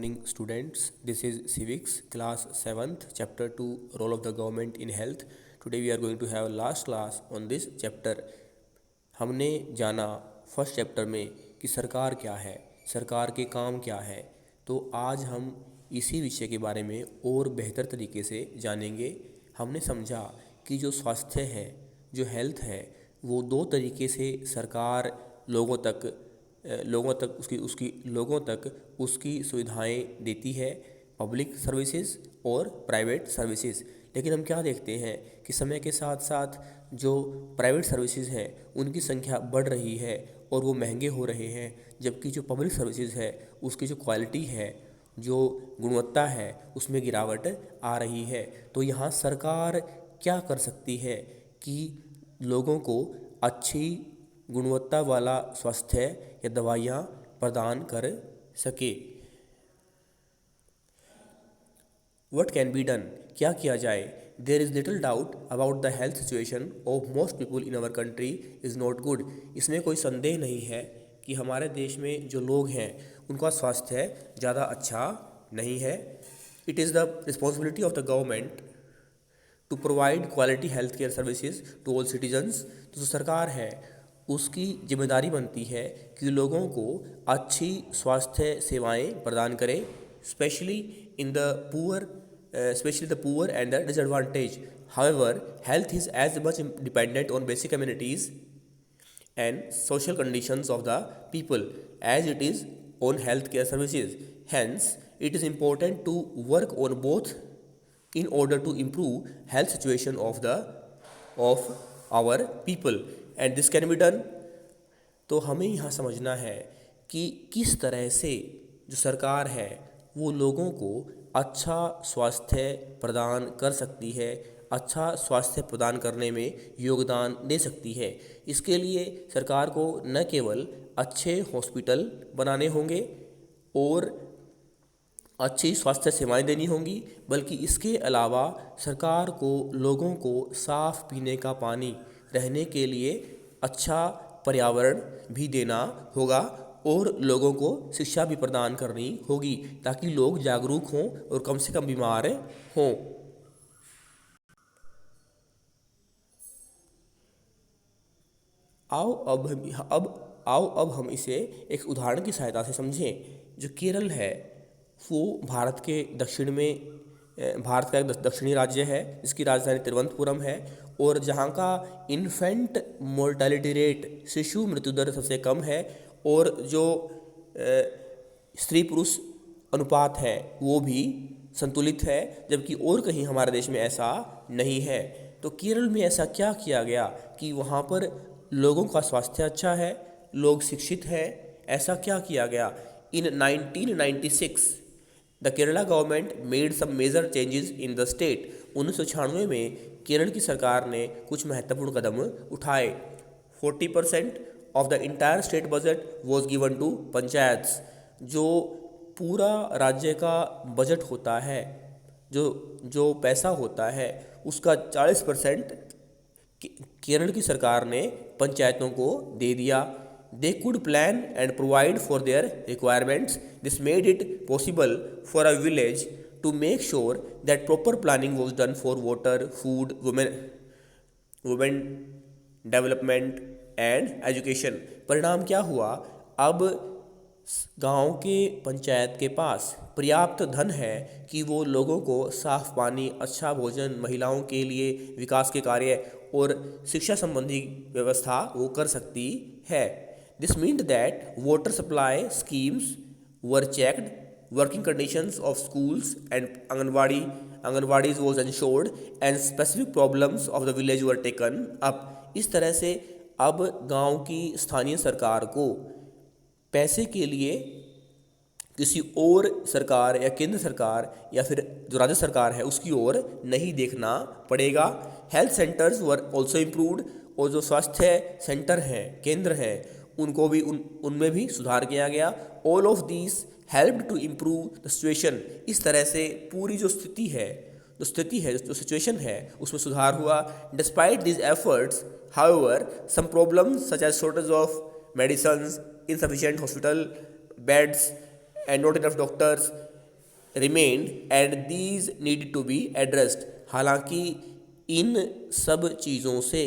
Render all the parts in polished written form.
morning, students. This is Civics, class 7th, chapter 2, Role of the Government in Health. Today we are going to have last class on this chapter. हमने जाना first chapter में कि सरकार क्या है, सरकार के काम क्या है। तो आज हम इसी विषय के बारे में और बेहतर तरीके से जानेंगे। हमने समझा कि जो स्वास्थ्य है, जो हेल्थ है, वो दो तरीके से सरकार लोगों तक उसकी सुविधाएं देती है, पब्लिक सर्विसेज और प्राइवेट सर्विसेज। लेकिन हम क्या देखते हैं कि समय के साथ साथ जो प्राइवेट सर्विसेज हैं उनकी संख्या बढ़ रही है और वो महंगे हो रहे हैं, जबकि जो पब्लिक सर्विसेज है उसकी जो क्वालिटी है, जो गुणवत्ता है, उसमें गिरावट आ रही है। तो यहाँ सरकार क्या कर सकती है कि लोगों को अच्छी गुणवत्ता वाला स्वास्थ्य या दवाइयाँ प्रदान कर सके। What can be done? क्या किया जाए? There is little doubt about the health situation of most people in our country is not good. इसमें कोई संदेह नहीं है कि हमारे देश में जो लोग हैं उनका स्वास्थ्य ज़्यादा अच्छा नहीं है। It is the responsibility of the government to provide quality health care services to all citizens. तो जो सरकार है उसकी जिम्मेदारी बनती है कि लोगों को अच्छी स्वास्थ्य सेवाएं प्रदान करें, especially the poor and the disadvantaged. However, health is as much dependent on basic amenities and social conditions of the people as it is on healthcare services. Hence, it is important to work on both in order to improve health situation of our people. And this can be done. तो हमें यहाँ समझना है कि किस तरह से जो सरकार है वो लोगों को अच्छा स्वास्थ्य प्रदान कर सकती है, अच्छा स्वास्थ्य प्रदान करने में योगदान दे सकती है। इसके लिए सरकार को न केवल अच्छे हॉस्पिटल बनाने होंगे और अच्छी स्वास्थ्य सेवाएं देनी होंगी, बल्कि इसके अलावा सरकार को लोगों को साफ़ पीने का पानी, रहने के लिए अच्छा पर्यावरण भी देना होगा और लोगों को शिक्षा भी प्रदान करनी होगी ताकि लोग जागरूक हों और कम से कम बीमार हों। आओ अब हम इसे एक उदाहरण की सहायता से समझें। जो केरल है वो भारत का एक दक्षिणी राज्य है जिसकी राजधानी तिरुवनंतपुरम है और जहाँ का इन्फेंट मोर्टेलिटी रेट, शिशु मृत्यु दर सबसे कम है और जो स्त्री पुरुष अनुपात है वो भी संतुलित है, जबकि और कहीं हमारे देश में ऐसा नहीं है। तो केरल में ऐसा क्या किया गया कि वहाँ पर लोगों का स्वास्थ्य अच्छा है, लोग शिक्षित हैं, ऐसा क्या किया गया? In 1996 the Kerala government made some major changes in the state. 1996 में केरल की सरकार ने कुछ महत्वपूर्ण कदम उठाए। 40% of the entire state budget was given to panchayats. जो पूरा राज्य का बजट होता है, जो पैसा होता है, उसका 40% केरल की सरकार ने पंचायतों को दे दिया। They could plan and provide for their requirements. This made it possible for a village to make sure that proper planning was done for water, food, women development and education. परिणाम क्या हुआ? अब गांव के पंचायत के पास पर्याप्त धन है कि वो लोगों को साफ पानी, अच्छा भोजन, महिलाओं के लिए विकास के कार्य और शिक्षा संबंधी व्यवस्था वो कर सकती है। This meant that water supply schemes were checked, working conditions of schools and Anganwadis was ensured, and specific problems of the village were taken up. इस तरह से अब गांव की स्थानीय सरकार को पैसे के लिए किसी और सरकार या केंद्र सरकार या फिर जो राज्य सरकार है उसकी ओर नहीं देखना पड़ेगा। Health centres were also improved और जो स्वास्थ्य सेंटर हैं, केंद्र हैं, उनको भी उनमें भी सुधार किया गया। All of these helped to improve the situation. इस तरह से पूरी जो सिचुएशन है उसमें सुधार हुआ। Despite these efforts, however, some problems such as shortage of medicines, insufficient hospital beds and not enough doctors remained and these needed to be addressed। हालांकि इन सब चीज़ों से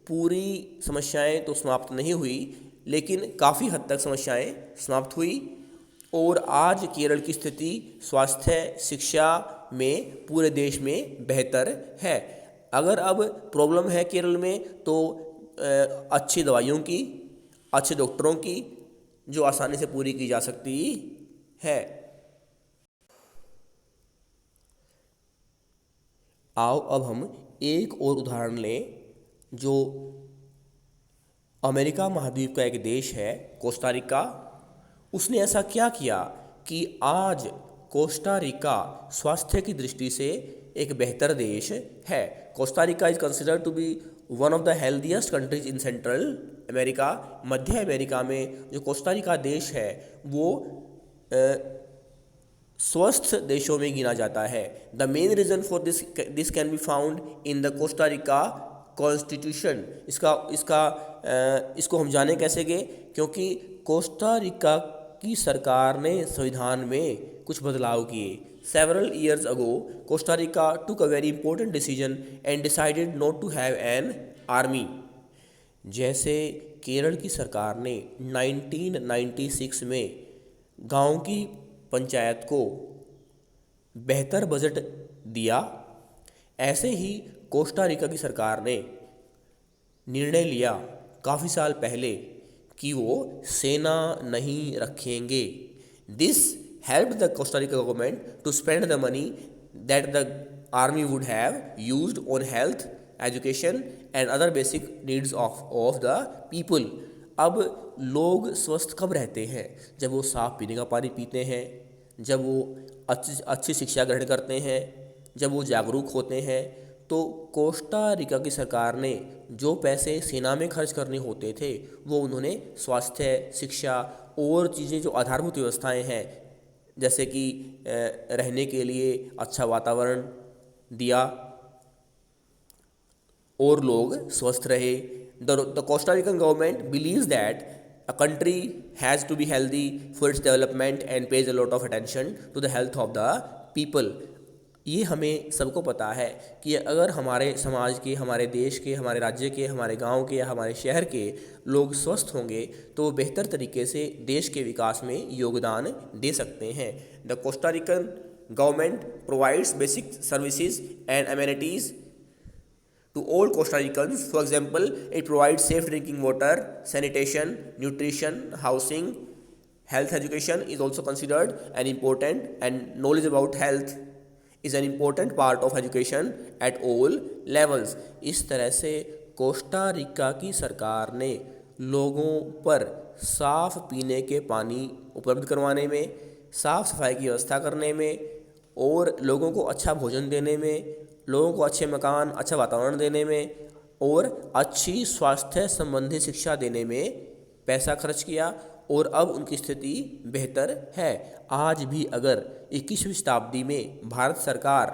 पूरी समस्याएं तो समाप्त नहीं हुई, लेकिन काफ़ी हद तक समस्याएं समाप्त हुई और आज केरल की स्थिति स्वास्थ्य शिक्षा में पूरे देश में बेहतर है। अगर अब प्रॉब्लम है केरल में तो अच्छी दवाइयों की, अच्छे डॉक्टरों की, जो आसानी से पूरी की जा सकती है। आओ अब हम एक और उदाहरण लें, जो अमेरिका महाद्वीप का एक देश है कोस्टा रिका। उसने ऐसा क्या किया कि आज कोस्टा रिका स्वास्थ्य की दृष्टि से एक बेहतर देश है। Costa Rica is considered to be one of the healthiest countries in Central America. मध्य अमेरिका में जो कोस्टा रिका देश है वो स्वस्थ देशों में गिना जाता है। The main reason for this can be found in the Costa Rica constitution. इसको हम जाने कैसे गए, क्योंकि कोस्टा रिका की सरकार ने संविधान में कुछ बदलाव किए। Several years ago, Costa Rica took a very important decision and decided not to have an army। जैसे केरल की सरकार ने 1996 में गांव की पंचायत को बेहतर बजट दिया, ऐसे ही कोस्टा रिका की सरकार ने निर्णय लिया काफ़ी साल पहले कि वो सेना नहीं रखेंगे। This helped the Costa Rica government to spend the money that the army would have used on health, education and other basic needs of the people। अब लोग स्वस्थ कब रहते हैं? जब वो साफ़ पीने का पानी पीते हैं, जब वो अच्छी शिक्षा ग्रहण करते हैं, जब वो जागरूक होते हैं। तो कोस्टा रिका की सरकार ने जो पैसे सेना में खर्च करने होते थे वो उन्होंने स्वास्थ्य, शिक्षा और चीज़ें जो आधारभूत व्यवस्थाएं हैं, जैसे कि रहने के लिए अच्छा वातावरण दिया और लोग स्वस्थ रहे। The Costa Rican government believes that a country has to be healthy for its development and pays a lot of attention to the health of the people. ये हमें सबको पता है कि अगर हमारे समाज के, हमारे देश के, हमारे राज्य के, हमारे गांव के या हमारे शहर के लोग स्वस्थ होंगे तो बेहतर तरीके से देश के विकास में योगदान दे सकते हैं। The Costa Rican government provides basic services and amenities to all Costa Ricans। For example, it provides safe drinking water, sanitation, nutrition, housing, health education is also considered an important, and knowledge about health is an important part of education at all levels। इस तरह से Costa Rica की सरकार ने लोगों पर साफ़ पीने के पानी उपलब्ध करवाने में, साफ़ सफाई की व्यवस्था करने में और लोगों को अच्छा भोजन देने में, लोगों को अच्छे मकान, अच्छा वातावरण देने में और अच्छी स्वास्थ्य संबंधी शिक्षा देने में पैसा खर्च किया और अब उनकी स्थिति बेहतर है। आज भी अगर 21वीं शताब्दी में भारत सरकार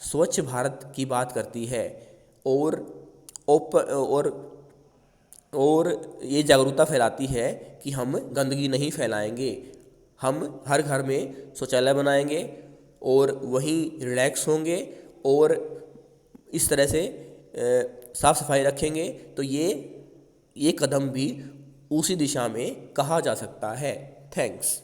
स्वच्छ भारत की बात करती है और ये जागरूकता फैलाती है कि हम गंदगी नहीं फैलाएंगे, हम हर घर में शौचालय बनाएंगे और वहीं रिलैक्स होंगे और इस तरह से साफ़ सफाई रखेंगे, तो ये कदम भी उसी दिशा में कहा जा सकता है। थैंक्स।